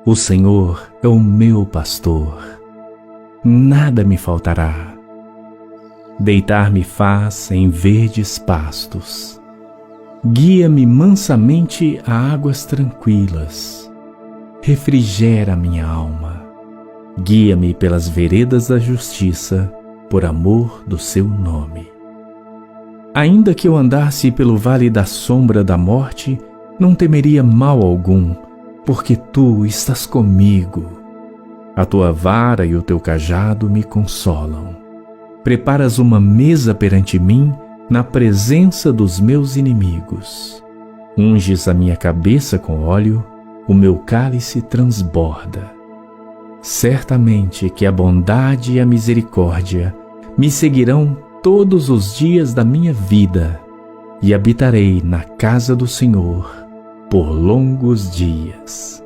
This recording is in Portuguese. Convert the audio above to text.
O Senhor é o meu pastor, nada me faltará. Deitar-me faz em verdes pastos. Guia-me mansamente a águas tranquilas. Refrigera minha alma. Guia-me pelas veredas da justiça, por amor do seu nome. Ainda que eu andasse pelo vale da sombra da morte, não temeria mal algum, porque tu estás comigo. A tua vara e o teu cajado me consolam. Preparas uma mesa perante mim, na presença dos meus inimigos. Unges a minha cabeça com óleo, o meu cálice transborda. Certamente que a bondade e a misericórdia me seguirão todos os dias da minha vida, e habitarei na casa do Senhor por longos dias.